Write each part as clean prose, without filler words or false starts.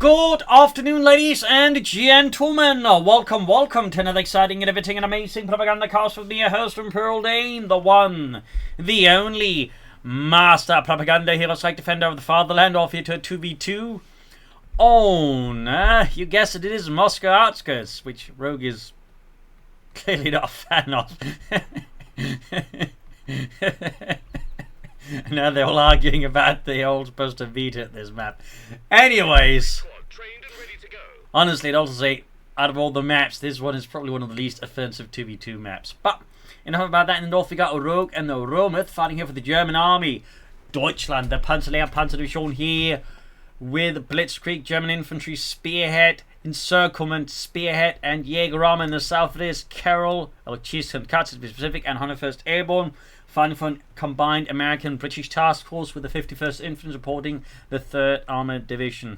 Good afternoon, ladies and gentlemen. Welcome to another exciting, innovating, and amazing Propagandacast with me, your host from Pearl Dane, the one, the only master propaganda hero, strike defender of the fatherland, off here to a 2v2 on, you guessed it is Moscow Outskirts, which Rogue is clearly not a fan of. Now they're all arguing about the old supposed to beat at this map. Anyways, honestly, I'd also say out of all the maps, this one is probably one of the least offensive 2v2 maps. But enough about that. In the north, we got Rogue and the Rometh fighting here for the German army. Deutschland, the Panzerdivision here with Blitzkrieg, German infantry, Spearhead, Encirclement, Spearhead, and Jägerarme. In the south, it is Carroll, or Tonkatsu to be specific, and 101st Airborne. Fighting for a combined American-British task force with the 51st Infantry supporting the 3rd Armoured Division.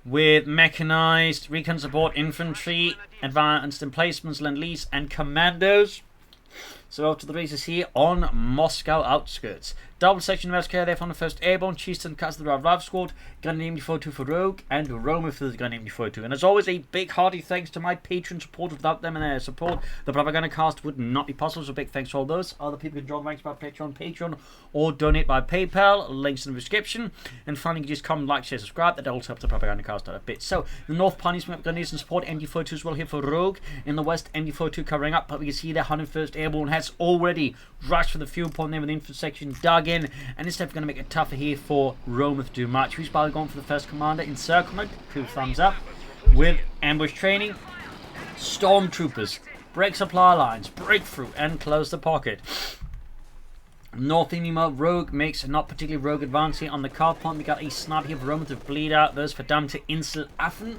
With mechanized, recon support, infantry, advanced emplacements, Lend-Lease, and Commandos. So off to the races here on Moscow Outskirts. Double section of Moscow there from the 1st Airborne, Tonkatsu the Rav Squad, Gun MD42 for Rogue, and Rometh for the Gun MD42. And as always, a big hearty thanks to my Patreon supporters. Without them and their support, the Propagandacast would not be possible. So big thanks to all those. Other people can join the ranks by Patreon, or donate by PayPal. Links in the description. And finally, you just comment, like, share, subscribe. That also helps the Propagandacast out a bit. So the North punishment gun needs and support MD42 as well here for Rogue. In the West, MD42 covering up, but we can see the 101st Airborne has already rushed for the fuel point there with the infantry section dug in, and this step going to make it tougher here for Rometh to do much. Who's probably going for the first commander? Encirclement, 2 thumbs up, with ambush training, stormtroopers, break supply lines, break through, and close the pocket. North Inima Rogue makes a not particularly rogue advance here on the car point. We got a sniper here for Rometh to bleed out those for Damm to Insel-Affen.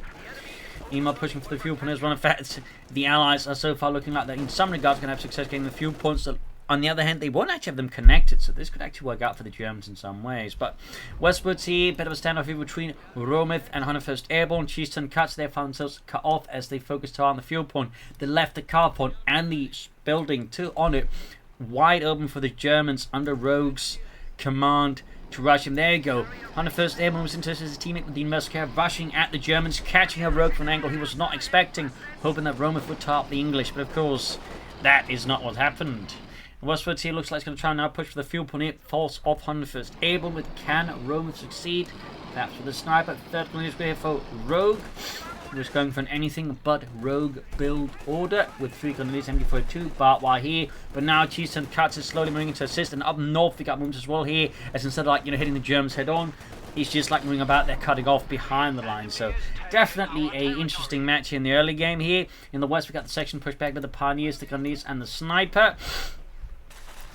Ema pushing for the fuel point as well. In fact, the Allies are so far looking like they're in some regards going to have success getting the fuel points. On the other hand, they won't actually have them connected, so this could actually work out for the Germans in some ways. But westwards here, bit of a standoff here between Rometh and 101st Airborne. Tonkatsu there found themselves cut off as they focused on the fuel point. They left the car point and the building on it wide open for the Germans under Rogue's command to rush him. There you go. 101st Airborne was interested as a teammate with Dean Moscow, rushing at the Germans, catching a Rogue from an angle he was not expecting, hoping that Rometh would top the English. But of course, that is not what happened. Westwards here looks like it's going to try and now push for the fuel point here. False off 101st Airborne, but can Rometh succeed? Perhaps with the sniper. 3rd Grenadier here for Rogue. Just going for an anything but Rogue build order with 3 Grenadiers MD42, Bartwire here. But now Tonkatsu is slowly moving to assist, and up north we got movements as well here, as instead of like, hitting the Germans head on, he's just like moving about there, cutting off behind the line. So definitely a interesting match here in the early game here. In the west we got the section pushed back by the Pioneers, the Grenadiers, and the Sniper.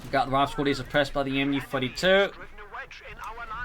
We got the Rav Squad here suppressed by the MD42.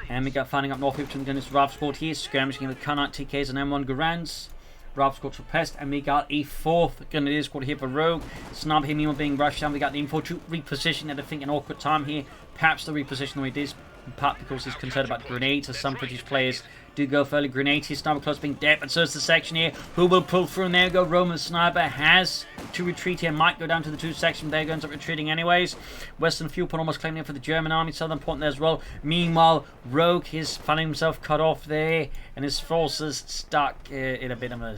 And we got finding up north between the Rav Squad here, skirmishing with Karnat, TKs, and M1 Garands. Rav Squad suppressed, and we got a 4th Grenadier Squad here for Rogue. Sniper here, meanwhile being rushed down. We got the info to reposition at I think an awkward time here. Perhaps the reposition the way it is, in part because he's concerned about the grenades, as some British players do go for early grenades here. Sniper close being dead, but so is the section here. Who will pull through? And there you go. Roman Sniper has to retreat here. Might go down to the 2 section. There ends up retreating anyways. Western fuel point almost claiming it for the German army. Southern point there as well. Meanwhile, Rogue is finding himself cut off there, and his forces stuck in a bit of a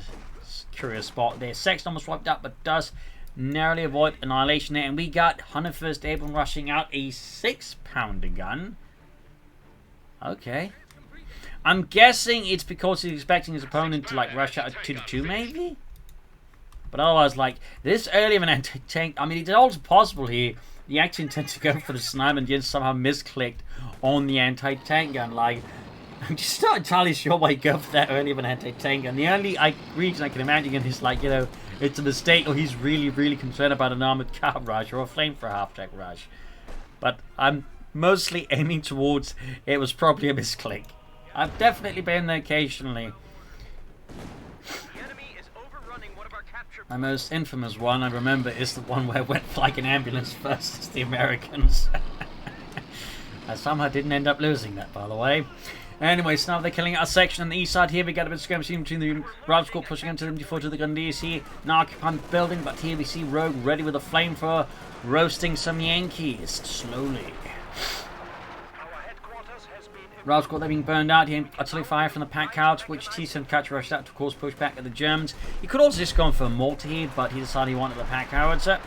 curious spot there. Section almost wiped out, but does narrowly avoid annihilation there. And we got 101st Airborne rushing out a 6-pounder gun. Okay. I'm guessing it's because he's expecting his opponent to like rush out a 2-2 maybe? But otherwise, like, this early of an anti-tank, I mean, it's also possible here. You actually intend to go for the sniper and just somehow misclicked on the anti-tank gun. Like, I'm just not entirely sure why you go for that early of an anti-tank gun. The only reason I can imagine is like, it's a mistake, or he's really, really concerned about an armored car rush or a flamethrower half-track rush. But I'm mostly aiming towards it was probably a misclick. I've definitely been there occasionally. My most infamous one I remember is the one where I went for like an ambulance versus the Americans. I somehow didn't end up losing that, by the way. Anyway, so now they're killing our section on the east side here. We got a bit of skirmishing between the Rav Squad pushing into the MD4 to the Grenadiers here. Now occupying the building, but here we see Rogue ready with a flamethrower, roasting some Yankees slowly. Rail's got, they're being burned out here. Artillery fire from the pack out, which Tonkatsu rushed out to, of course, push back at the Germans. He could also just gone for a mortar here, but he decided he wanted the pack howitzer.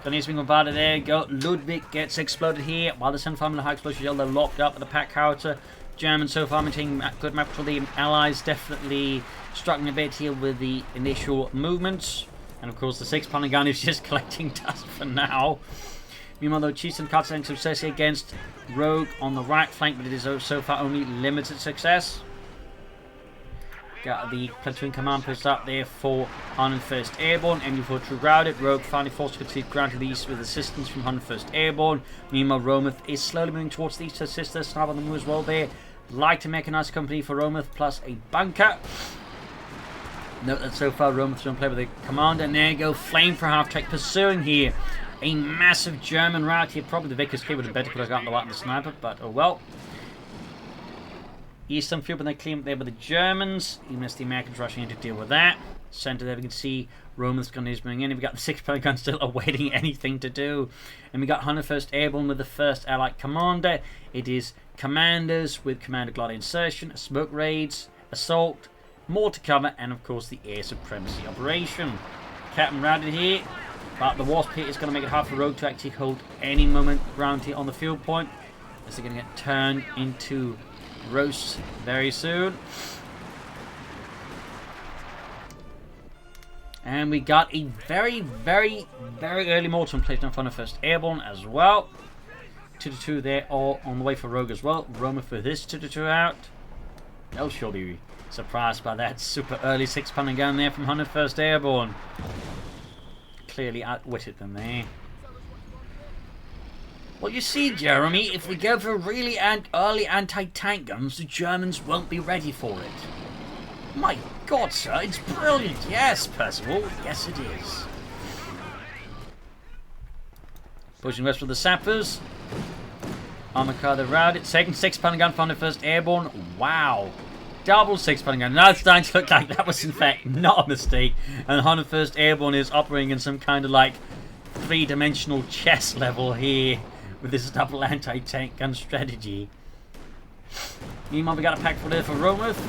Grenadiers being bombarded there. Go. Ludwig gets exploded here. While the 75mm high explosive shell, they're locked up at the pack howitzer. Germans so far maintaining good map for the Allies, definitely struggling a bit here with the initial movements. And of course the 6-pounder gun is just collecting dust for now. Meanwhile though, Tonkatsu having success here against Rogue on the right flank, but it is so far only limited success. Got the platoon command post up there for 101st Airborne. MU-4 routed. Rogue finally forced to concede ground to the east with assistance from 101st Airborne. Meanwhile, Rometh is slowly moving towards the east to assist their sniper on the move as well there. Lighter mechanized company for Rometh plus a bunker. Note that so far Rometh don't play with the commander. And there you go, flame for half-track pursuing here. A massive German rout here. Probably the Vickers K would have better put out the light and the sniper, but oh well. Eastern field, but they clean up there with the Germans. You missed the Americans rushing in to deal with that. Center there, we can see Rometh's gun is moving in. We've got the 6-pounder gun still awaiting anything to do. And we got 101st Airborne with the 1st Allied Commander. It is Commandos with Commander Glider Insertion, Smoke Raids, Assault, Mortar Cover, and of course the Air Supremacy Operation. Captain routed here, but the Wasp here is going to make it hard for Rogue to actually hold any moment ground here on the field point, as they're going to get turned into roast very soon. And we got a very early mortar placed in front of 1st Airborne as well. 2-2 there, all on the way for Rogue as well. Rometh with his 2-2 out. They'll sure be surprised by that super early 6-pounder gun there from 101st Airborne. Clearly outwitted them there. Well, you see, Jeremy, if we go for really early anti-tank guns, the Germans won't be ready for it. My God, sir, it's brilliant. Yes, Percival, yes it is. Pushing west with the sappers. Armor car, they're routed. Second 6-pounder gun from the 1st Airborne. Wow. Double 6-pounder gun. Now it's starting to look like that was in fact not a mistake. And 101st Airborne is operating in some kind of like 3-dimensional chess level here with this double anti-tank gun strategy. Meanwhile, we got a pack full there for Rometh.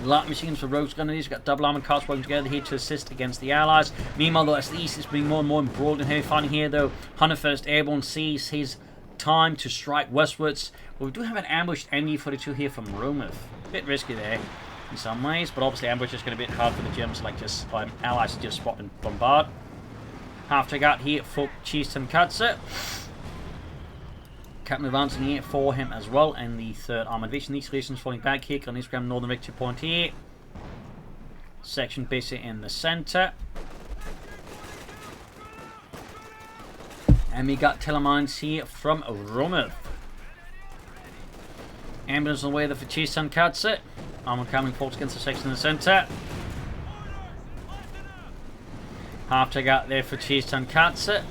Light machines for Rogue's Grenadiers. We've got double armored cars working together here to assist against the Allies. Meanwhile, though, as the East is being more and more embroiled in heavy fighting here, though, 101st Airborne sees his time to strike westwards. Well, we do have an ambushed MU-42 here from Rometh. A bit risky there in some ways, but obviously ambush is going to be a bit hard for the Germans, like just Allies to just spot and bombard. Half take out here for Tonkatsu. Captain advancing here for him as well, and the 3rd Armoured Division. These regions falling back here. Grenadiers grab northern victory point here. Section basically in the centre. And we got telemines here from Rometh. Ambulance on the way there for Tonkatsu. Armoured coming forward against the section in the centre. Half take out there for Tonkatsu.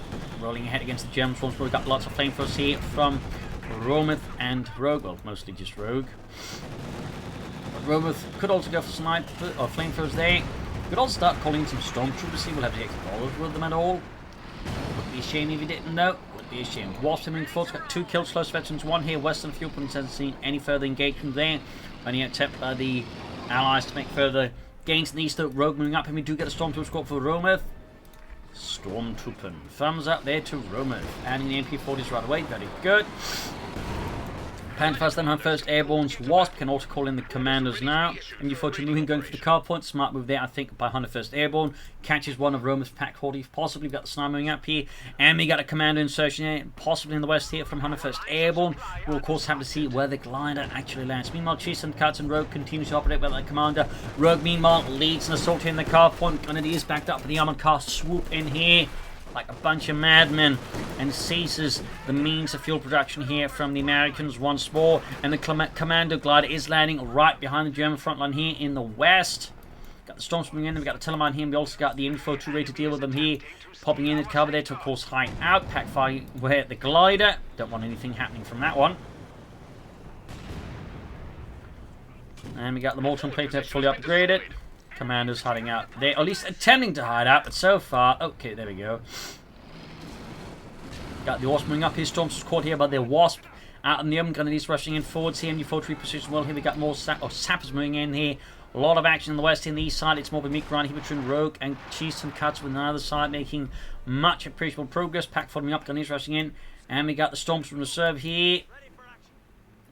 Rolling ahead against the Germans once more. We've got lots of flamethrowers here from Rometh and Rogue. Well, mostly just Rogue. But Rometh could also go for sniper or flamethrowers there. Could also start calling some stormtroopers. See, we'll have to get bothered with them at all. Would be a shame if you didn't know. Would be a shame. Wasp moving forward. Got 2 kills, close veterans. 1 here, western field, but hasn't seen any further engagement there. Only attempt by the Allies to make further gains in the east. Rogue moving up, and we do get a stormtrooper squad for Rometh. Stormtrooper. Thumbs up there to Rometh. Adding the MP40s right away. Very good. Panthers then 101st Airborne's Wasp can also call in the Commandos now. And MU-42 moving, going for the car point. Smart move there, I think, by 101st Airborne. Catches one of Rometh's pack 40. Possibly got the sniper moving up here. And we got a commando insertion here, possibly in the west here from 101st Airborne. We'll, of course, have to see where the glider actually lands. Meanwhile, Tonkatsu and Rogue continue to operate with their commander. Rogue, meanwhile, leads an assault here in the car point. Grenadiers backed up with the armored car. Swoop in here like a bunch of madmen and seizes the means of fuel production here from the Americans once more. And the commando glider is landing right behind the German front line here in the west. Got the storms coming in, we've got the telemine here, and we also got the MU-42 ready to deal with them here. Popping in the cover there to, of course, hide out. Pack fire where the glider. Don't want anything happening from that one. And we got the mortar plate fully upgraded. Commandos hiding out there, or at least attempting to hide out, but so far, okay, there we go. Got the Wasp moving up. His storms squad here by the Wasp. Out in the open, Grenadiers rushing in forwards here. MD43 position well here. We got more sappers moving in here. A lot of action on the west. In the east side, it's more of a meek run here between Rogue and Tonkatsu with another side, making much appreciable progress. Pack following up, Grenadiers rushing in. And we got the Storms from reserve here.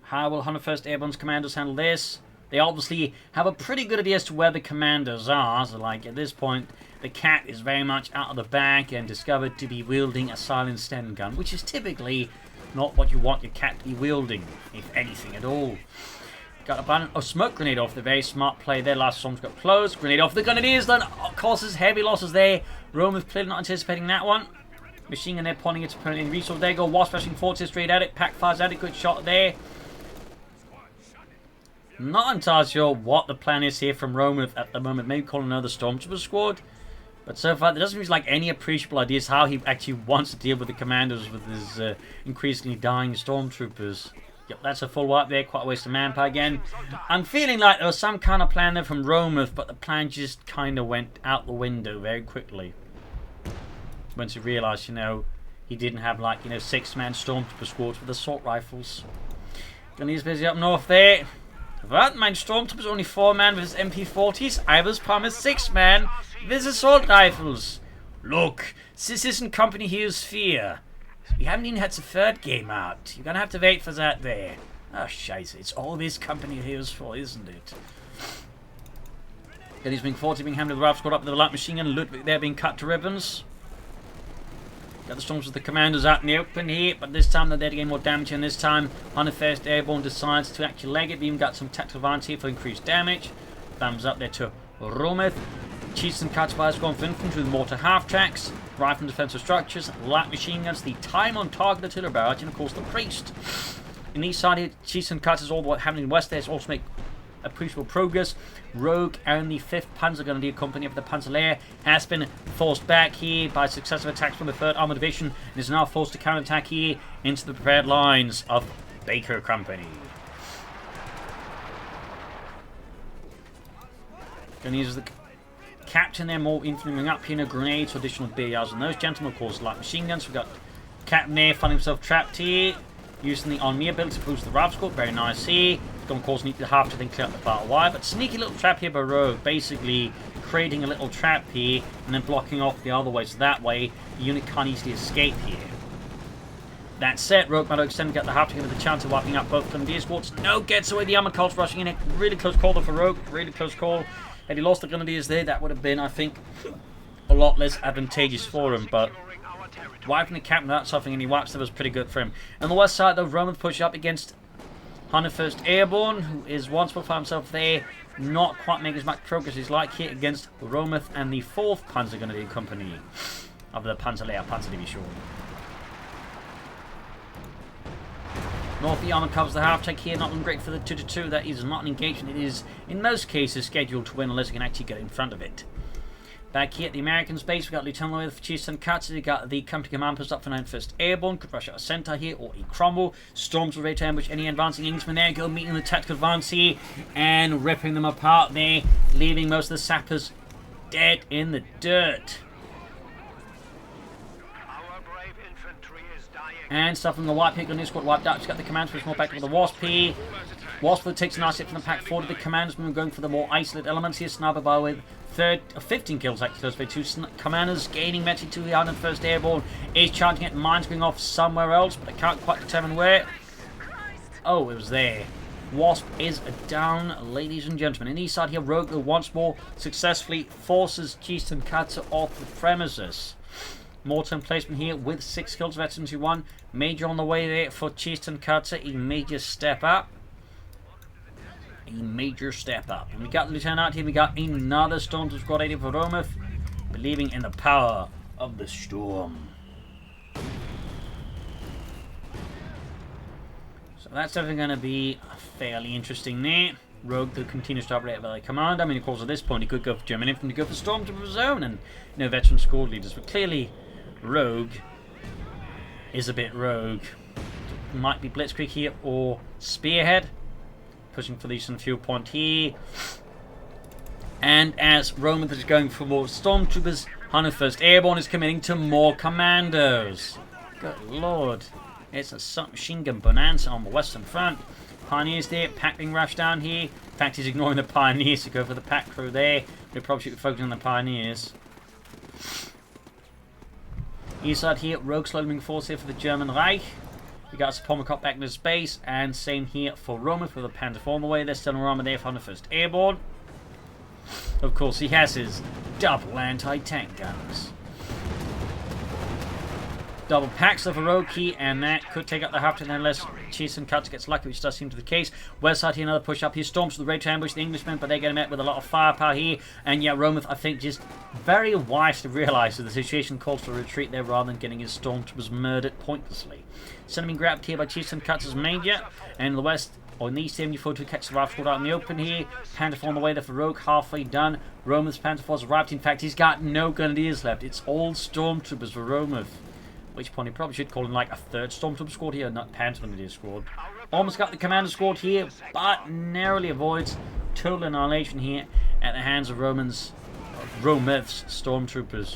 How will 101st Airborne's Commandos handle this? They obviously have a pretty good idea as to where the Commandos are. So, like, at this point, the cat is very much out of the bag and discovered to be wielding a silent Sten gun, which is typically not what you want your cat to be wielding, if anything at all. Got a smoke grenade off. The very smart play there. Last storm's got closed. Grenade off the Grenadiers then causes heavy losses there. Rometh clearly not anticipating that one. Machine gun there pointing its opponent in resource. There you go. Wasp rushing forward straight at it. Pack fires at it. Good shot there. Not entirely sure what the plan is here from Rometh at the moment. Maybe call another stormtrooper squad. But so far, there doesn't seem like any appreciable ideas how he actually wants to deal with the Commandos with his increasingly dying stormtroopers. Yep, that's a full wipe there. Quite a waste of manpower again. I'm feeling like there was some kind of plan there from Rometh, but the plan just kind of went out the window very quickly. Once he realised, you know, he didn't have like, you know, 6-man stormtrooper squads with assault rifles. Grenadiers busy up north there. But my stormtroopers only 4-man with his MP40s. I was promised 6-man with assault rifles. Look, this isn't Company Heroes Fear. We haven't even had the 3rd game out. You're gonna have to wait for that there. Oh, scheiße. It's always Company Heroes 4, isn't it? He's being 40 being hammered with the Ralph squad up with the light machine gun. Ludwig there being cut to ribbons. Got the Storms with the Commandos out in the open here, but this time they're there to gain more damage, and this time 101st Airborne decides to actually leg it. We even got some tactical advantage here for increased damage. Thumbs up there to Rometh. Cheats and cuts fires going for infantry with mortar half-tracks, rifle and defensive structures, light machine guns, the time on target artillery barrage, and of course the priest. In the east side here, cheats and cuts is all what happening in the west there. It's also make appreciable progress. Rogue and the 5th Panzer Grenadier Company of the Panzerlehr has been forced back here by successive attacks from the 3rd Armored Division and is now forced to counterattack here into the prepared lines of Baker Company. Grenadiers the captain there, more infantry moving up here, no grenades or additional BRs on those gentlemen. Of course, light machine guns. We've got Captain there finding himself trapped here, using the on-me ability to boost the Ralph squad. Very nice here. Going to cause Sneaky to have to then clear up the battle wire, but sneaky little trap here by Rogue, basically creating a little trap here and then blocking off the other way, so that way the unit can't easily escape here. That said, Rogue might extend get the half to give it the chance of wiping out both Grenadier squads. No, gets away the armored cults rushing in. Really close call though for Rogue, really close call. Had he lost the Grenadiers there, that would have been, I think, a lot less advantageous for him, but wiping the captain without suffering any wipes, that was pretty good for him. On the west side though, Rometh push up against 101st Airborne, who is once more for himself there, not quite making as much progress as he'd like here against Rometh and the 4th Panzer Grenadier Company of the Panzerlehr Panzer Division. North the armor covers the half-track here, not looking great for the 2-2. That is not an engagement. It is, in most cases, scheduled to win unless you can actually get in front of it. Back here at the American base, we've got Lieutenant Lloyd for Chiefs and Cuts. We've got the company command post up for 101st Airborne. Could rush out a center here or a crumble. Storms will ready to ambush any advancing Englishmen there. Go meeting the tactical advance here and ripping them apart there, leaving most of the sappers dead in the dirt. And stuff from the wipe here. Grenadier squad wiped out. Just got the commands push more back with the Wasp here. Wasp takes a nice hit from the pack forward. The commanders going for the more isolated elements here. Sniper by with 15 kills actually. Those 2 commanders gaining mentally to the 101st Airborne. Is charging it. Mines going off somewhere else, but I can't quite determine where. Oh, it was there. Wasp is down, ladies and gentlemen. In the east side here, Rogue once more successfully forces Tonkatsu off the premises. Mortar placement here with 6 kills, veteran 2-1. Major on the way there for Tonkatsu. A major step up. A major step up. And we got Lieutenant out here. We got another Stormtrooper squad here for Rometh. Believing in the power of the storm. So that's definitely going to be fairly interesting there. Rogue to continue to operate by the command. I mean, of course, at this point, he could go for German infantry, go for Stormtrooper zone, and veteran squad leaders. But clearly, Rogue is a bit rogue. Might be Blitzkrieg here or Spearhead. Pushing for the Eastern Fuel Point here. And as Rometh is going for more Stormtroopers, 101st Airborne is committing to more Commandos. Good lord. It's a submachine gun bonanza on the western front. Pioneers there, pack being rushed down here. In fact, he's ignoring the Pioneers to go for the pack crew there. We probably should be focusing on the Pioneers. East side here, rogue slowly moving force here for the German Reich. We got Sapomikot back in his base, and same here for Rometh with the Panzer IV on the way. There's still an armor there for 101st Airborne. Of course, he has his double anti-tank guns. Double packs of a rogue key, and that could take out the half unless Tonkatsu gets lucky, which does seem to be the case. West side here, another push up. He storms to the raid to ambush the Englishmen, but they're getting met with a lot of firepower here. And yeah, Rometh, I think, just very wise to realise that the situation calls for a retreat there rather than getting his stormtroopers murdered pointlessly. Sending grabbed here by Tonkatsu's major, and in the west, or in the east, 74 catch the rifle out in the open here. Panzer IV on the way there for Rogue, halfway done. Rometh's Panzer IV's arrived. In fact, he's got no grenadiers left. It's all stormtroopers for Rometh. At which point he probably should call in like a third stormtrooper squad here, not Panzer Grenadier squad. Almost got the commander squad here, but narrowly avoids total annihilation here at the hands of Rometh's stormtroopers.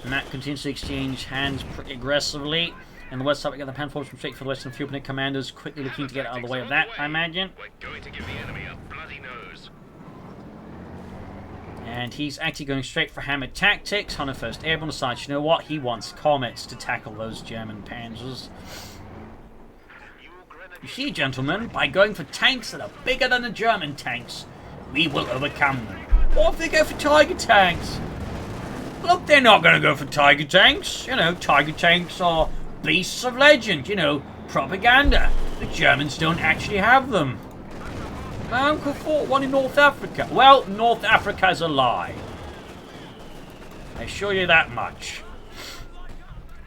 And that continues to exchange hands pretty aggressively. And the west side, we got the Pan Force from straight for the western Fuel Commandos, quickly looking to get out of the way of that, I imagine. We're going to give the enemy a bloody nose. And he's actually going straight for hammered tactics. 101st Airborne decides, you know what? He wants comets to tackle those German panzers. You see, gentlemen, by going for tanks that are bigger than the German tanks, we will overcome them. What if they go for Tiger tanks? Look, they're not going to go for Tiger tanks. You know, Tiger tanks are beasts of legend. You know, propaganda. The Germans don't actually have them. My uncle fought one in North Africa. Well, North Africa's a lie. I assure you that much.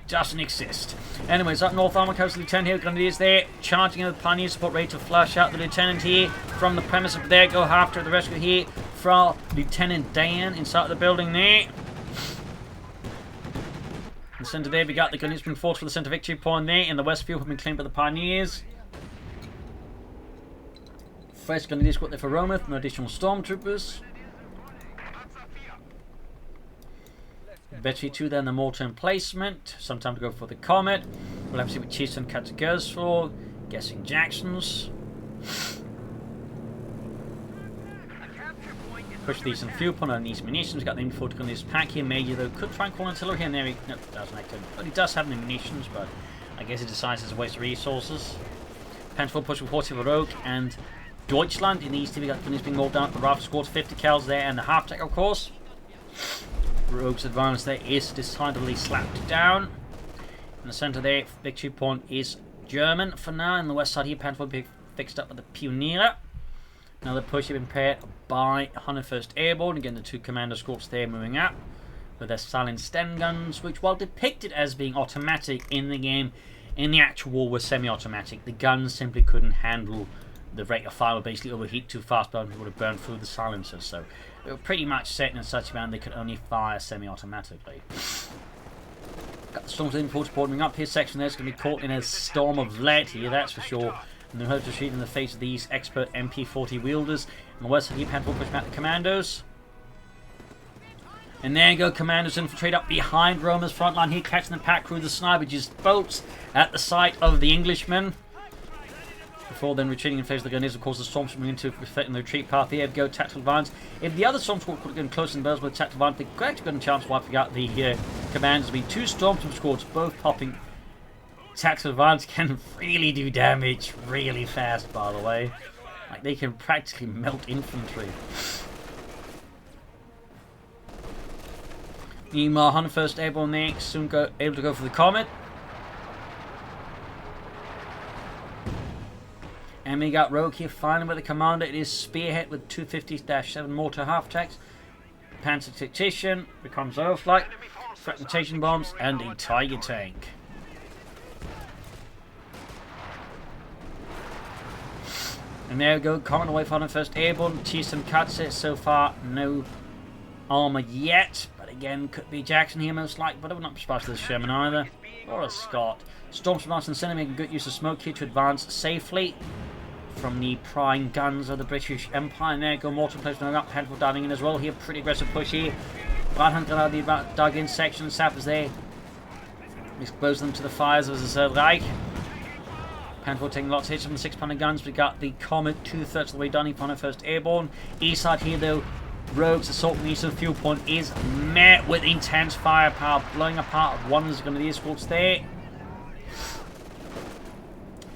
Doesn't exist. Anyways, up north, Armour Coast Lieutenant here, Grenadiers there, charging in the Pioneer support, ready to flush out the Lieutenant here from the premise of there. Go after the rescue here from Lieutenant Dan inside the building there. In the centre there, we got the Grenadiers being forced for the centre victory point there. In the west field, have been claimed by the Pioneers. First Grenadier squad there for Rometh, no additional stormtroopers. Battery 2 then the mortar emplacement. Some time to go for the Comet. We'll have to see what Tonkatsu goes for. Guessing Jackson's. Push these in fuel point on these munitions. Got the info to go in this pack here. Major though could try and call artillery here. And there he doesn't actually. But he does have the munitions, but I guess he decides it's a waste of resources. Panzer IV push with 40 Rogue and Deutschland. In the east, we got Grenadiers being rolled down at the Rifle Squad, 50 cals there, and the half tech, of course. Rogue's advance there is decidedly slapped down. In the centre there, victory point is German for now. In the west side here, Panzer will be fixed up with the Pionier. Another push has been paired by 101st Airborne. Again, the two Commando squads there moving up with their silent Sten guns, which, while depicted as being automatic in the game, in the actual war were semi-automatic. The guns simply couldn't handle the rate of fire, would basically overheat too fast, but would have burned through the silencers. So they were pretty much set in such a manner they could only fire semi-automatically. Got the storms in force boarding up here. Section there's going to be caught in a storm of lead here, that's for sure. And they'll have to retreat in the face of these expert MP40 wielders. On the west side, you Panzer push back the Commandos. And there you go, Commandos infiltrate up behind Roma's front line here, catching the pack crew. The sniper just bolts at the sight of the Englishmen. Before then retreating in face of the Grenadiers, of course, the storms moving into reflecting the retreat path here. Go tactical advance. If the other storm squad could have gotten close in the bells with tactical advance, they could actually got a chance to wipe out the Commanders. Be two stormtrooper squads both popping. Tactical advance can really do damage really fast, by the way. Like, they can practically melt infantry. Meanwhile, 101st Airborne there soon able to go for the Comet. And we got Rogue here finally with the commander. It is Spearhead with 250-7 mortar half-tacks. Panzer Tactician becomes overflight, fragmentation bombs, and a Tiger tank. And there we go, coming away from the 101st Airborne. Tonkatsu so far no armor yet, but again could be Jackson here most likely, but I would not be surprised with the Sherman either, or a Scott. Stormtrooper and Center making good use of smoke here to advance safely from the prying guns of the British Empire. And there go mortar placement up, handful diving in as well here. Pretty aggressive push here. Right hand grenade dug in section, sappers there Expose them to the fires of the Third Reich. Panther 4 taking lots of hits from the 6-pounder guns. We got the Comet 2/3 of the way done. He found 101st Airborne. East side here though, Rogue's assault on eastern fuel point is met with intense firepower, blowing apart one of the escorts there.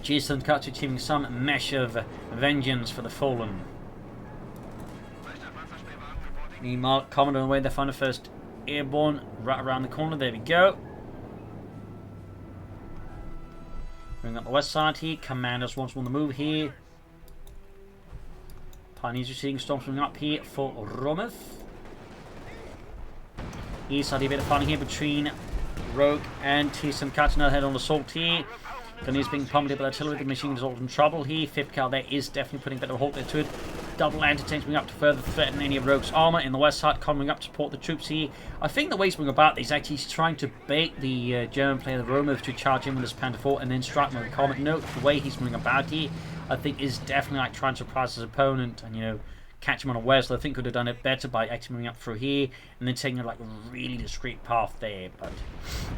Tonkatsu achieving some measure of vengeance for the fallen. Meanwhile, Commodore on the way, they found the 1st Airborne right around the corner. There we go. Bring up the west side here. Commandos once more on the move here. Pioneers are seeing storms coming up here for Rometh. East side, a bit of fighting here between Rogue and Tonkatsu. Another head on assault here. Gunneers being pummeled with artillery. The machine is all in trouble here. 5th cal there is definitely putting a bit of a halt there to it. Double anti-tanks coming up to further threaten any of Rogue's armour. In the west side, coming up to support the troops here. I think the way he's going about this, actually he's trying to bait the German player, the Rometh, to charge in with his Panther 4 and then strike with the Comet. Note the way he's going about here, I think is definitely like trying to surprise his opponent and, you know, catch him unaware. So I think could have done it better by actually moving up through here and then taking a like really discreet path there. But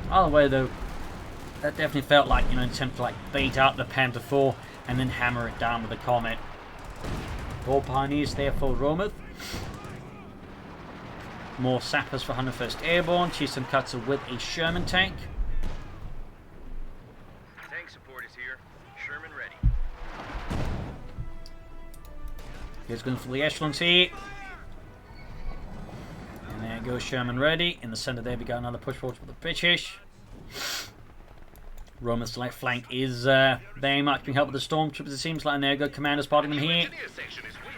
either way though, that definitely felt like, you know, an attempt to like bait out the Panther 4 and then hammer it down with the Comet. All Pioneers there for Rometh. More sappers for 101st Airborne. Tonkatsu with a Sherman tank. Tank support is here. Sherman ready. Here's going for the echelons here. And there goes Sherman ready. In the center there we got another push forward for the British. Rometh's left flank is very much being helped with the stormtroopers, it seems like, and there go Commandos spotting them here.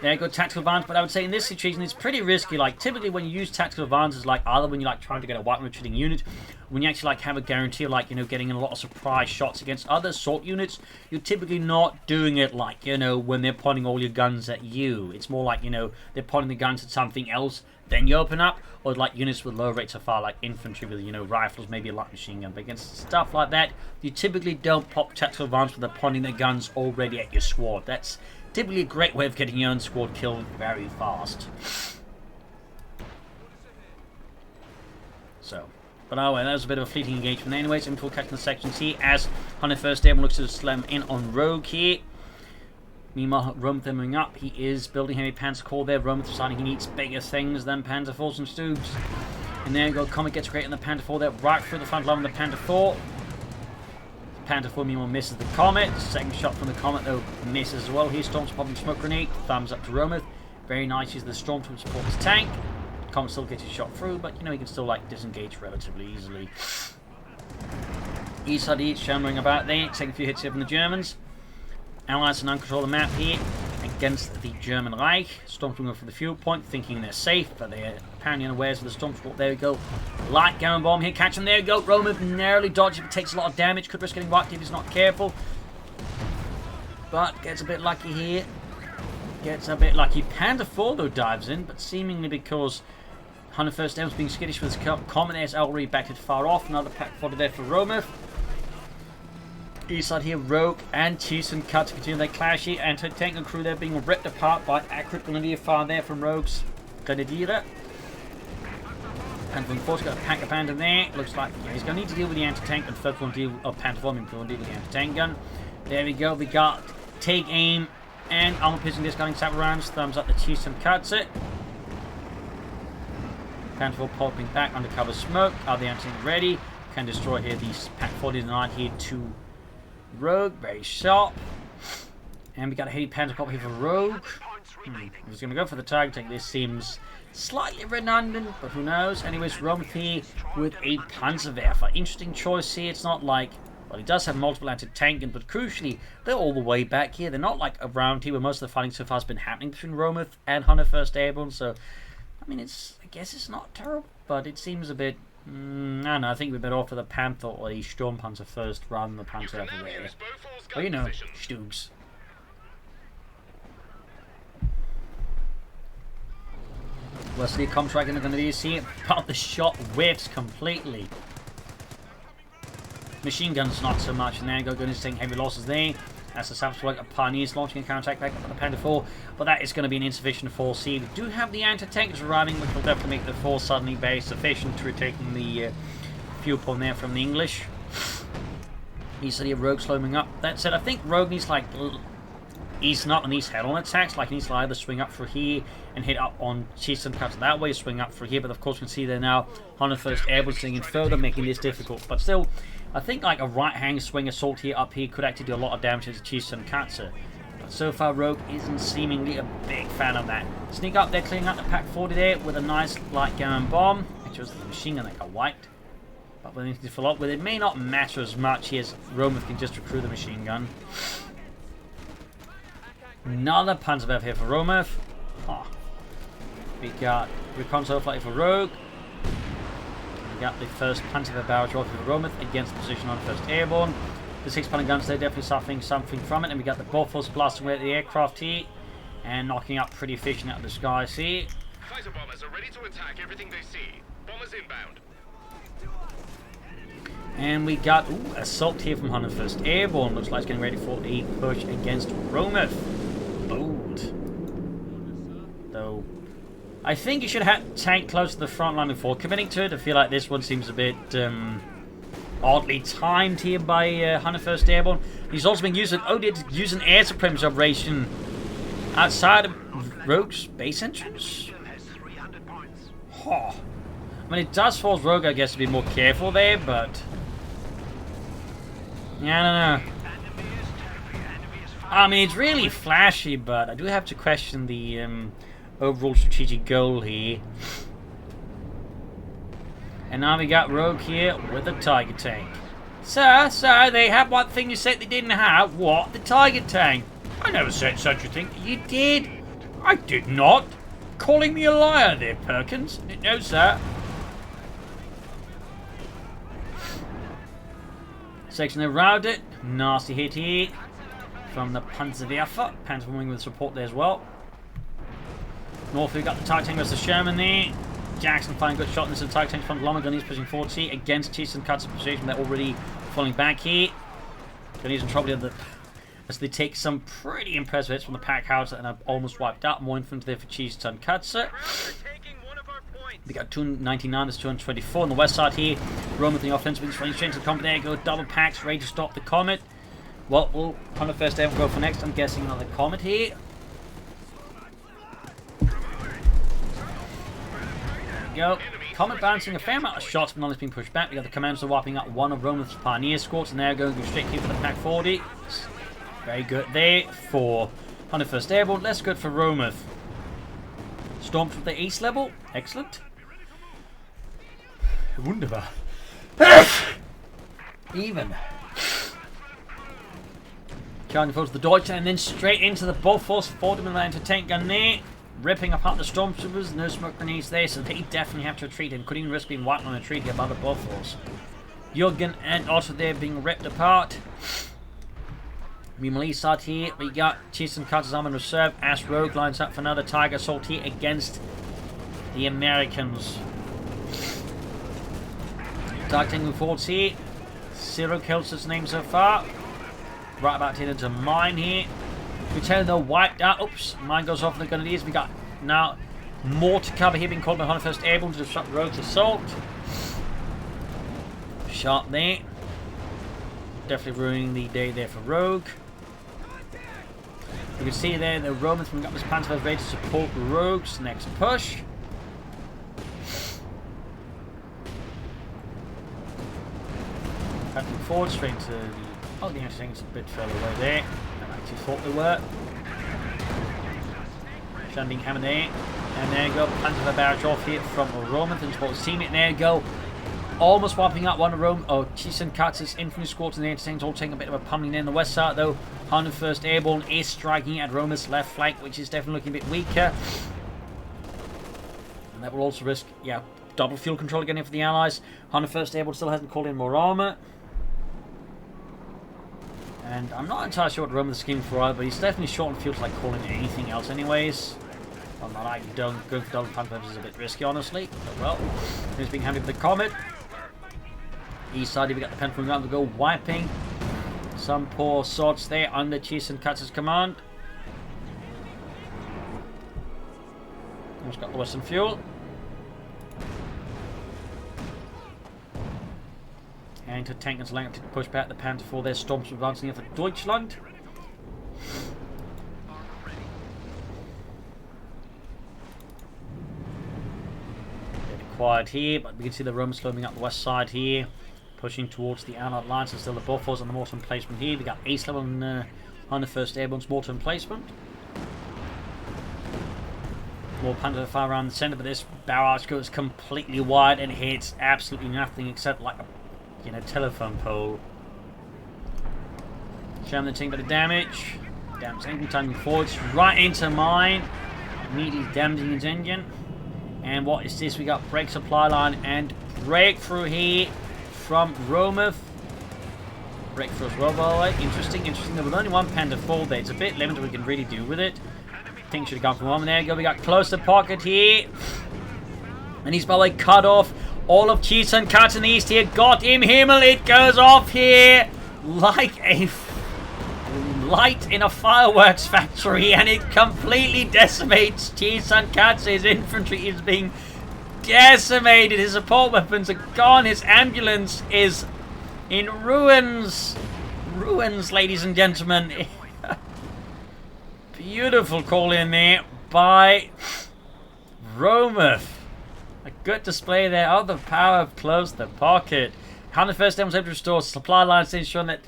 There go tactical advantage, but I would say in this situation it's pretty risky. Like typically when you use tactical advantages, like either when you're like trying to get a white retreating unit, when you actually like have a guarantee of like, you know, getting a lot of surprise shots against other assault units, you're typically not doing it like, you know, when they're pointing all your guns at you. It's more like, you know, they're pointing the guns at something else, then you open up, or like units with low rates of fire, like infantry with, you know, rifles, maybe a light machine gun. But against stuff like that, you typically don't pop tactical advantage when they're pointing their guns already at your squad. That's typically a great way of getting your own squad killed very fast. So, but oh well, that was a bit of a fleeting engagement. Anyways, I'm full catching the sections here as 101st Airborne looks to slam in on Rogue here. Meanwhile, Rometh moving up. He is building heavy Panzer Corps there. Rometh deciding he needs bigger things than Panzer 4s and Stoogs. And there you go. Comet gets great in the Panther 4 there, right through the front line with the Panther 4. Panther 4 meanwhile misses the Comet. Second shot from the Comet though misses as well. Here Storm's popping smoke grenade. Thumbs up to Rometh. Very nice. Uses the Storm to support his tank. Comet still gets his shot through, but you know he can still like disengage relatively easily. East side each shammering about there, taking a few hits here from the Germans. Allies can uncontrol the map here against the German Reich. Stormtrooper for the fuel point, thinking they're safe, but they're apparently unawares of the Stormtrooper. There we go. Light gun bomb here, catch them. There we go. Rometh narrowly dodges, but takes a lot of damage. Could risk getting wiped if he's not careful. But gets a bit lucky here. Gets a bit lucky. Panther 4 though dives in, but seemingly because 101st Airborne's being skittish with his Comet. There's already backed it far off. Another pack fodder there for Rometh. East side here, Rogue and Tonkatsu continue their clash here. Anti-tank and crew there being ripped apart by accurate grenadier fire there from Rogue's Grenadier. And from Force got a pack abandoned there. Looks like he's going to need to deal with the anti-tank and third one deal of Panther 4 and deal with the anti-tank gun. There we go. We got take aim and armor piercing discarding saber rounds. Thumbs up the Tonkatsu. Panther 4 popping back under cover smoke. Are the anti-tank ready? Can destroy here these pack 49 here to Rogue, very sharp. And we got a heavy Panther copy here for Rogue. I'm just going to go for the targeting. This seems slightly redundant, but who knows. Anyways, Rometh here with a Panzerwerfer. Interesting choice here. It's not like, well, he does have multiple anti-tank, but crucially, they're all the way back here. They're not like around here where most of the fighting so far has been happening between Rometh and 101st Airborne. So, I mean, I guess it's not terrible, but it seems a bit. I don't know, I think we're better off with a Panther or a Sturmpanzer first rather than the Panzer everywhere. Well, you know, Stoogs. Wesley comes right in the grenadier see it, but the shot whiffs completely. Machine guns not so much, and there you go, Gunners taking heavy losses there. That's the Sapswork of Pioneers launching a counterattack back up on the Panther 4, but that is going to be an insufficient force here. We do have the anti-tanks arriving, which will definitely make the force suddenly very sufficient to taking the fuel point there from the English. Easily a Rogue slowing up. That said, I think Rogue needs like easing up on these head-on attacks. Like he needs to either swing up through here and hit up on Chiefs and Cuts that way, swing up through here. But of course, we can see they're now 101st Airborne swinging further, making this difficult. But still, I think like a right-hand swing assault here up here could actually do a lot of damage to Chiefs and Katsu. But so far, Rogue isn't seemingly a big fan of that. Sneak up there, clearing out the Pack 40 there with a nice light gun bomb. Actually, it was the machine gun that got wiped. But with anything to follow up with, it may not matter as much here as Rometh can just recruit the machine gun. Another Panzerwerfer here for Rometh. Oh. We got Recon Flight for Rogue. We got the first Panzerwerfer barrage rifle for Rometh against the position on 1st Airborne. The 6-pounder guns, they're definitely suffering something from it. And we got the Bofors blasting away at the aircraft here and knocking up pretty efficient out of the skies here. Fighter bombers are ready to attack everything they see. Bombers inbound. And we got assault here from 101st Airborne. Looks like it's getting ready for a push against Rometh. Bold. Though, I think you should have tank close to the front line before committing to it. I feel like this one seems a bit oddly timed here by 101st Airborne. He's also been using, did use an air supremacy operation outside of Rogue's base entrance. Oh. I mean, it does force Rogue, I guess, to be more careful there, but yeah, I don't know. I mean, it's really flashy, but I do have to question the overall strategic goal here. And now we got Rogue here with a Tiger tank. Sir, they have one thing you said they didn't have. What? The Tiger tank. I never said such a thing. You did. I did not. Calling me a liar there, Perkins. No, sir. Section around it. Nasty hit here from the Panzerwerfer. Panzerwing with support there as well. North, we've got the Tiger tank versus Sherman there. Jackson finding good shot in this Tiger tank from Lama. Gunny's pushing forward here against Chiefs and Cuts position. They're already falling back here. Gunny's in trouble as they take some pretty impressive hits from the pack house and are almost wiped out. More infantry there for Chiefs and Cuts. We got 299, there's 224 on the west side here. Rometh in the offensive wings running straight into the Comet. There you go, double packs, ready to stop the Comet. What will 101st Airborne go for next? I'm guessing another Comet here. There you go. Comet bouncing a fair amount of shots, but none has been pushed back. We got the Commandos wiping out one of Rometh's Pioneer squads, and they're going to go straight here for the Pack 40. Very good there for 101st Airborne. Less good for Rometh. Stormtrooper the ace level. Excellent. Wunderbar. Even. Charging forward to the Deutsche and then straight into the Bofors 40mm tank gun there. Ripping apart the Stormtroopers. No smoke grenades there, so they definitely have to retreat and could even risk being wiped on a retreat here by the Bofors. Jürgen and Otto there being ripped apart. Meanwhile, east side here, we got Chiefs and Cutters arm in reserve as Rogue lines up for another Tiger assault here against the Americans. Tiger taking forwards here. 0 kills his name so far. Right about to hit into mine here. We tell them they're wiped out. Oops, mine goes off the Grenadiers. We got now more to cover here, being called by 101st Airborne to disrupt Rogue's assault. Shot there. Definitely ruining the day there for Rogue. You can see there the Romans from this Panzer ready to support Rogue's next push. Cutting forward straight to the... Oh, the actually it's a bit further away there than I actually thought they were. Shan being hammered there. And there you go, Panzer barrage off here from Rometh and support his teammate. There you go. Almost wiping out one of Rome. Oh, Chiefs and Cuts' infantry squads in the entertainment, all taking a bit of a pummeling there on the west side though. 101st Airborne is striking at Rometh's left flank, which is definitely looking a bit weaker. And that will also risk, yeah, double fuel control again here for the Allies. 101st Airborne still hasn't called in more armour. And I'm not entirely sure what Rometh is scheming for either, but he's definitely short on fuel to like calling anything else anyways. I'm not like going for double pump is a bit risky honestly. But well, he's being hammered with the Comet. East side, we got the Pentagon round to go, wiping some poor swords there under Chiefs and Cuts' command. Almost got the Western fuel. Anti-tank is allowed to push back the Panther for their storms advancing for Deutschland. Quiet here, but we can see the Romans climbing up the west side here, pushing towards the Allied lines, and still the Buffos on the mortar emplacement here. We got Ace level and 101st Airborne's mortar emplacement. More Panther fire around the centre, but this barrel arch goes completely wide and hits absolutely nothing except like a telephone pole. Showing the team bit of damage. Damage engine timing forwards right into mine, immediately damaging his engine. And what is this? We got break supply line and breakthrough here from Rometh. Breakthrough as well, by the way. Interesting. There was only one Panther fall there. It's a bit limited we can really do with it. I think should have gone for one. There we go. We got close to pocket here. And he's, by the way, cut off all of Tonkatsu in the east here. Got him. Himmel. It goes off here like a light in a fireworks factory, and it completely decimates Tonkatsu. His infantry is being decimated. His support weapons are gone. His ambulance is in ruins. Ruins, ladies and gentlemen. Beautiful call in there by Rometh. A good display there of the power of close the pocket. 101st M was able to restore supply lines to ensure that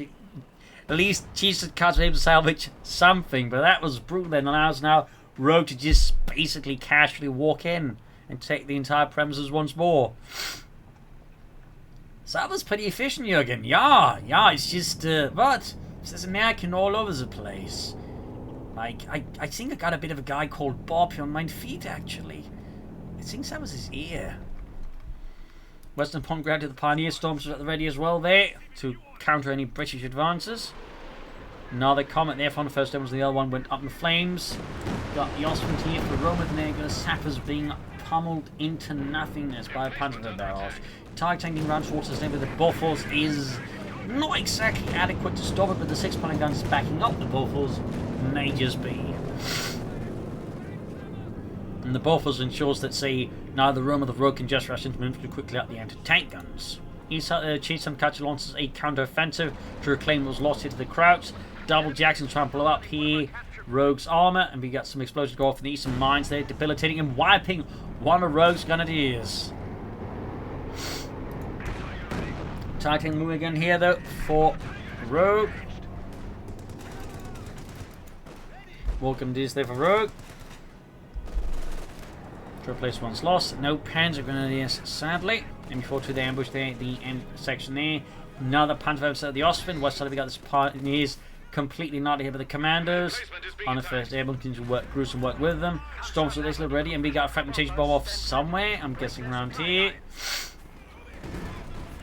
at least Tonkatsu was able to salvage something, but that was brutal. Then allows now Rogue to just basically casually walk in and take the entire premises once more. So that was pretty efficient, Jürgen. Yeah, it's just, but there's American all over the place. Like, I think I got a bit of a guy called Bob here on my feet, actually. I think that was his ear. Western Point grounded the Pioneer Storms at the ready as well there to counter any British advances. Another Comet there from the first was the other one went up in flames. Got the Osprey here for Rometh, and there got sappers being pummeled into nothingness by a Panther barrage. Target tanking round towards the neighbour. The Buffos is not exactly adequate to stop it, but the 6-pounder guns backing up the Buffos may just be. And the Buffos ensures that, say, neither Rome or the Rogue can just rush into infantry quickly up the anti-tank guns. Tonkatsu launches a counter-offensive to reclaim what was lost into the crouch. Double Jackson trying to blow up here Rogue's armour, and we got some explosions go off in the eastern mines there, debilitating and wiping one of Rogue's grenadiers. Targeting move again here though for Rogue. Welcome to there for Rogue. To replace one's lost. No Panzer Grenadiers, sadly. M4 to the ambush there, the end section there. Another Panther outside of the Ostwind. West side we got this Pioneers completely not here by the Commandos. On the first Airborne continue to work, gruesome work with them. Storms with this ready, and we got a fragmentation bomb off somewhere. I'm guessing around here.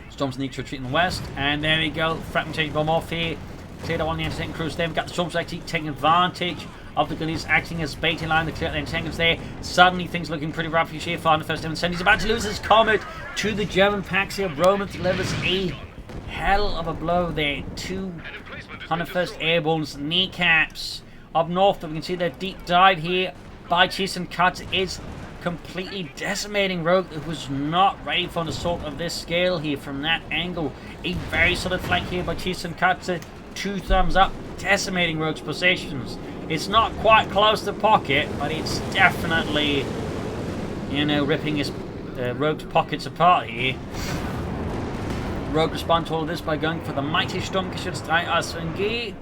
Storms need to retreat in the west, and there we go. Fragmentation bomb off here. Cleared out on the anti-tank crews there. We got the Storms actually taking advantage of the Grenadiers acting as baiting line to clear out the anti-tankers there. Suddenly things looking pretty rough here for the first Airborne. He's about to lose his Comet to the German packs here. Rometh delivers a hell of a blow there to 101st Airborne's kneecaps. Up north, we can see their deep dive here by Tonkatsu is completely decimating Rogue, who was not ready for an assault of this scale here from that angle. A very solid flank here by Tonkatsu. 2 thumbs up, decimating Rogue's possessions. It's not quite close to pocket, but it's definitely, ripping his Rogue's pockets apart here. Rogue responds to all of this by going for the mighty Sturmgeschütz 3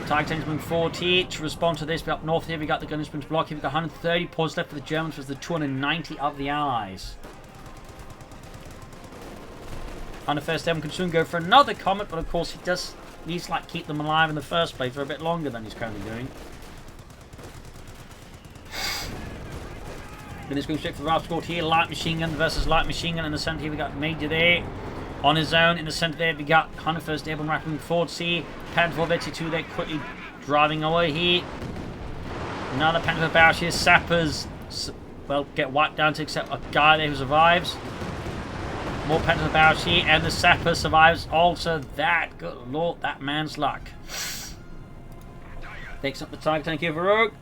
Target tanks moving forward here to respond to this. But up north here we got the Gunners to block here. We've got 130 points left for the Germans versus the 290 of the Allies. 101st M can soon go for another Comet, but of course he does needs to keep them alive in the first place for a bit longer than he's currently doing. Then he's going straight for the Ralph squad here. Light machine gun versus light machine gun in the centre here. We got Major there on his own. In the centre there we got 101st Airborne racking forward. See Panther 2 there quickly driving away here. Another Panther barrage here. Sappers, well, get wiped down to except a guy there who survives. More Panther barrage here, and the Sapper survives also. That, good lord, that man's luck. Takes up the target tank here for Rogue.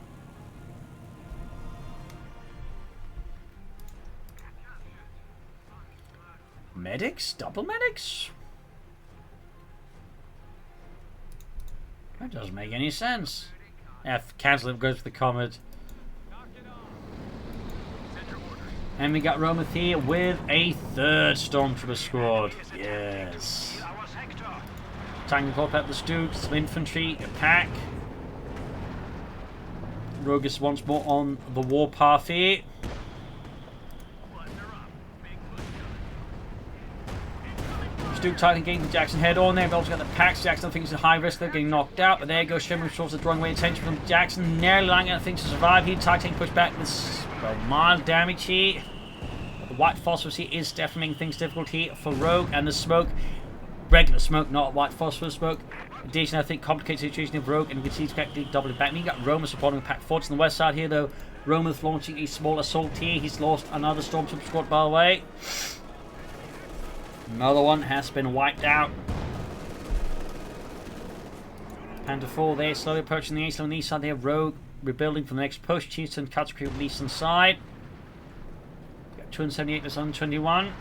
medics? Double medics? That doesn't make any sense. F, cancel it, goes for the Comet. And we got Rometh here with a third stormtrooper squad. Yes. Tank and pop out the Stooks, some infantry, a pack. Rogue is once more on the warpath here. Stook Titan getting Jackson head on there. We've also got the packs. Jackson thinks it's a high risk of getting knocked out, but there goes Sherman Schwartz drawing away attention from Jackson. Nearly lying out things to survive here. Titan pushed back with mild damage here. The white phosphorus here is definitely making things difficult here for Rogue, and the smoke. Regular smoke, not white phosphorus smoke. Addition, I think, complicates the situation of Rogue, and we can see he's doubling back. You got Rometh supporting Pack Forts on the west side here, though. Rometh launching a small assault here. He's lost another Stormtrooper squad, by the way. Another one has been wiped out. Panther 4 there, slowly approaching the east. On the east side there, Rogue rebuilding for the next push. Chiefs and Tonkatsu crew released inside. Got 278 to 121.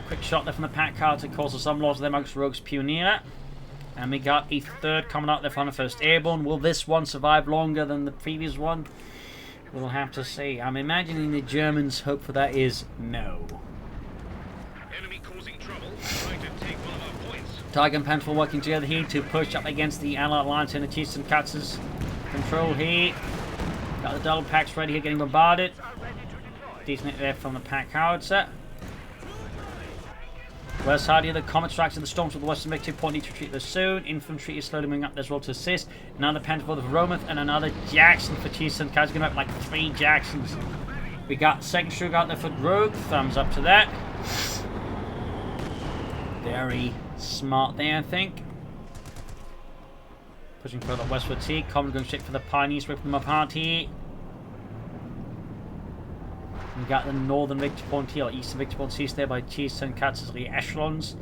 Quick shot there from the pack cards that causes some loss of them amongst Rogue's Pioneer. And we got a third coming out there from the 101st Airborne. Will this one survive longer than the previous one? We'll have to see. I'm imagining the Germans' hope for that is no. Enemy causing trouble, trying to take one of our points. Tiger and Panther working together here to push up against the Allied Alliance and the Chiefs and Tonkatsu's control here. Got the double packs ready here, getting bombarded. Decent hit there from the pack howitzer. West side here, the Comet strikes in the storms of the western victory point. Need to retreat this soon. Infantry is slowly moving up as well to assist. Another Panther for the Rometh and another Jackson for Chiefs and Tonkatsu. Going up like 3 Jacksons. We got second Sugar out there for Rogue. Thumbs up to that. Very smart there, I think. Pushing further westwards here. Comet going straight for the Pioneers, ripping them apart here. We got the northern victory point here, or eastern victory point seized there by Chiefs and Tonkatsu's echelons.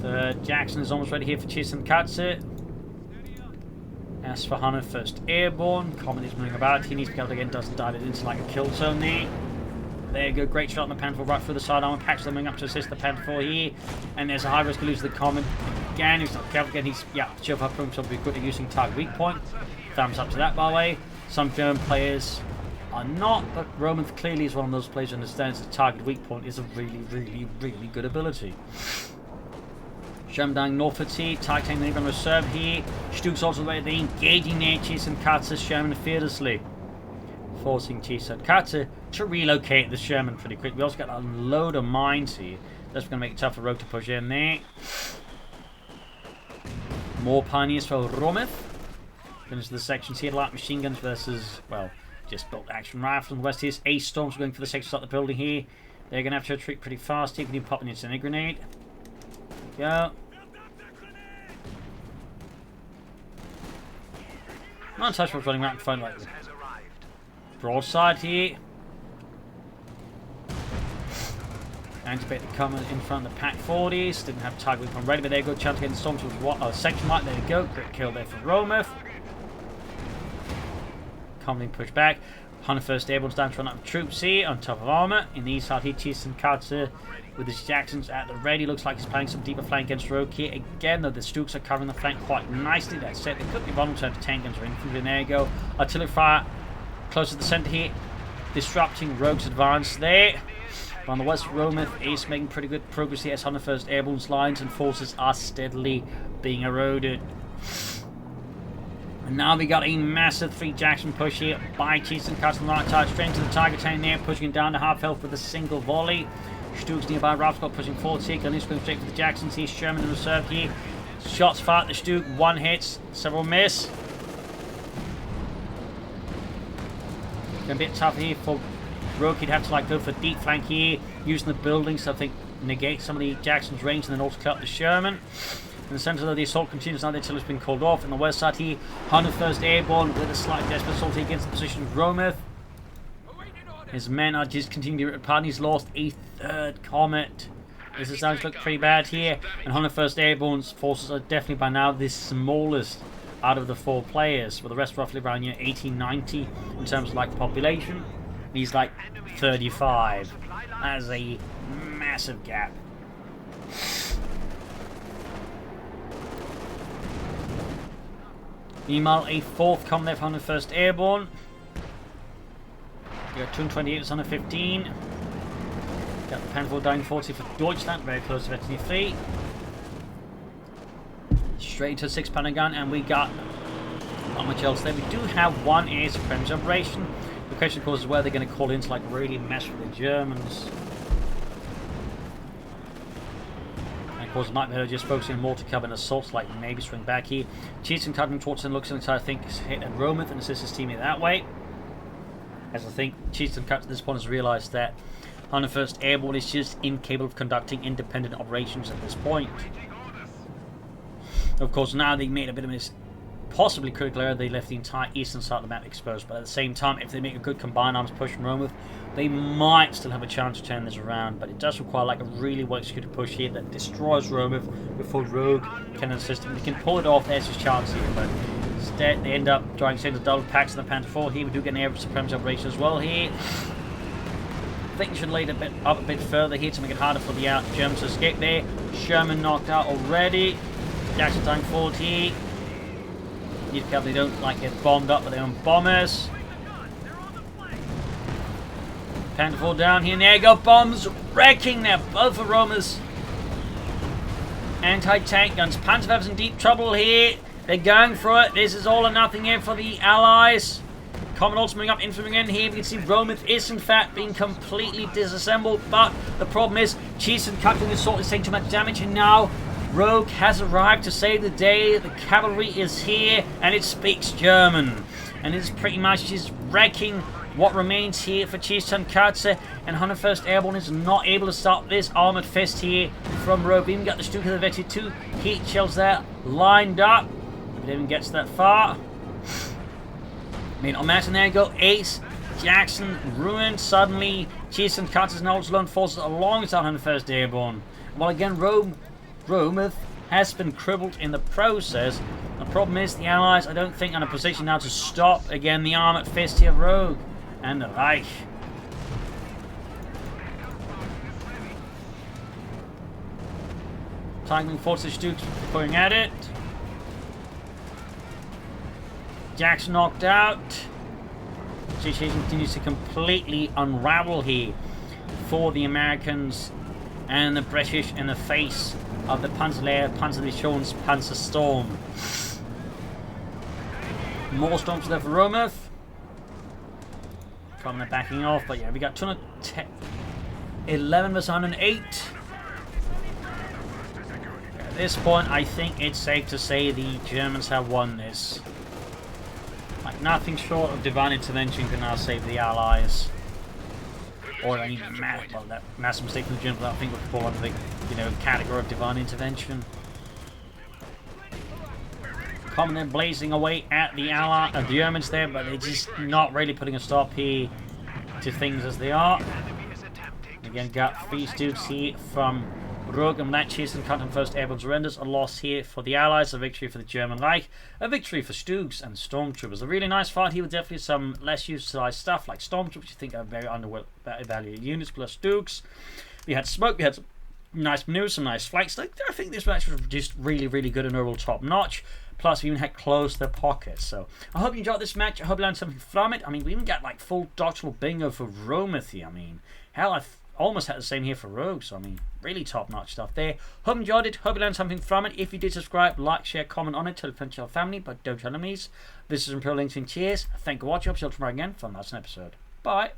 The Jackson is almost ready here for Chiefs and Tonkatsu. As for 101st Airborne, Comet is moving about. He needs to be able to again, doesn't dive it into like a kill zone there. There you go, great shot on the Panther right through the side armor. Packs coming up to assist the Panther here. And there's a high risk of losing the Comet. Again, he's not careful again. He's, shove up himself to be good at using target weak point. Thumbs up to that, by the way. Some German players are not, but Rometh clearly is one of those players who understands the target weak point is a really, really, really good ability. Sherman down northwards here, Titan the on reserve here. Stuke's also there, they're engaging their Chiefs and Tonkatsu Sherman fearlessly. Forcing Chiefs and Tonkatsu to relocate the Sherman pretty quick. We also got a load of mines here. That's going to make it tough for Rogue to push in there. More Pioneers for Rometh. Finish the sections here, light machine guns versus, well, just built action rifles on the west here. Ace Storms are going for the section to start the building here. They're going to have to retreat pretty fast here. We can pop an incendiary grenade. There we go. Not touch what's running around to find like the broadside here. Anticipate the Comet in front of the Pack 40s. Didn't have target weapon ready, but there you go. Chance to get the storm to section light. There you go. Quick kill there for Rometh. Comet pushed back. 101st Airborne's down to run up troops here on top of armor. In the east side, he Chiefs and Tonkatsu with his Jacksons at the ready. Looks like he's planning some deeper flank against Rogue here. Again, though, the Stooks are covering the flank quite nicely. That said, they could be vulnerable to 10 guns or infantry. And there you go. Artillery fire close to the center here, disrupting Rogue's advance there. But on the west, Rometh is making pretty good progress here as 101st Airborne's lines and forces are steadily being eroded. And now we got a massive 3 Jackson push here by Chiefs and Tonkatsu on the right side, straight into the target tank there, pushing it down to half health with a single volley. Stuke's nearby, Ralph's got pushing forward here, Gunny's going straight for the Jacksons here, Sherman in reserve here. Shots fired at the Stuke, one hits, several miss. Gonna be a bit tough here for Rogue. He'd have to like go for deep flank here, using the building, so I think negate some of the Jackson's range and then also cut the Sherman. In the centre though, the assault continues now until it's been called off. In the west side here, 101st Airborne with a slight desperate assault against the position of Rometh. His men are just continuing to apart. He's lost a 3rd Comet. This is starting to look pretty bad here. And 101st Airborne's forces are definitely by now the smallest out of the 4 players, with the rest roughly around 1890 in terms of like population. He's like 35. That is a massive gap. Meanwhile, a fourth combat from the 101st Airborne. We got 228 with 115. Got the Panzer down 40 for Deutschland, very close to 23. Straight into 6-pounder gun, and we got not much else there. We do have one air supremacy operation. The question, of course, is where they're going to call in to like really mess with the Germans. And of course, it might be better just focusing more to cover an assault, like maybe swing back here. Cheats and cutting towards and looks like I think is hit at Rometh and assist his teammate that way. As I think Cheats and Cut at this point has realised that 101st Airborne is just incapable of conducting independent operations at this point. Of course, now they made a bit of a possibly critical error. They left the entire eastern side of the map exposed, but at the same time, if they make a good combined arms push from Rometh, they might still have a chance to turn this around. But it does require like a really well executed push here that destroys Rometh before Rogue can assist him. They can pull it off. There's his chance here, but instead they end up trying to send the double packs in the Panther 4 here. We do get an air supremacy operation as well here. I think we should lay it up a bit further here to make it harder for the Germans to escape there. Sherman knocked out already. Jackson tank 40. Need to cover they don't like get bombed up by their own bombers. Panther 4 down here, and there you go, bombs wrecking there, both of Roma's anti-tank guns. Panzerwehr's in deep trouble here. They're going for it. This is all or nothing here for the Allies. Commandos moving up, infantry in here. We can see Rometh is in fact being completely disassembled, but the problem is Cheese and Cut doing assault is taking too much damage, and now Rogue has arrived to save the day. The cavalry is here, and it speaks German. And it's pretty much just wrecking what remains here for Tonkatsu. And 101st Airborne is not able to stop this armoured fist here from Rogue. We even got the Stuka of the Vector 2 heat shells there lined up. If it even gets that far. On that, and there you go. Ace Jackson ruined suddenly. Tonkatsu's now lone forces alongside 101st Airborne. Well, again, Rometh has been crippled in the process. The problem is the Allies, I don't think, are in a position now to stop again the armoured fist here of Rogue and the Reich. Tightening forces Dukes going at it. Jackson knocked out. Situation continues to completely unravel here for the Americans and the British in the face of the Panzerlehr, Panzerdivisions, Panzer Storm. More storms there for Rometh. From backing off, but yeah, we got 211 versus 108. At this point, I think it's safe to say the Germans have won this. Like, nothing short of divine intervention can now save the Allies. Or any that massive mistake from the Germans, I think would fall under the category of divine intervention. Coming in blazing away at the the Germans there, but they're just not really putting a stop here to things as they are. Again, got 3 Dukes here from Rogue and that Chase and Cut 1st Airborne surrenders. A loss here for the Allies, a victory for the German Reich, a victory for Stoogs and Stormtroopers. A really nice fight here with definitely some less utilized stuff like Stormtroopers, which I think are very undervalued units, plus Stoogs. We had smoke, we had some nice maneuvers, some nice flanks. I think this match was just really, really good and overall top notch. Plus, we even had closed the pockets. So, I hope you enjoyed this match. I hope you learned something from it. I mean, we even got like full doctrinal bingo for Rometh here. I mean, hell, I've almost had the same here for Rogue. So, I mean, really top-notch stuff there. Hope you enjoyed it. Hope you learned something from it. If you did, subscribe, like, share, comment on it. Tell your friends, tell your family, but don't tell enemies. This is Imperial Links and cheers. Thank you for watching. I'll see you tomorrow again for another episode. Bye.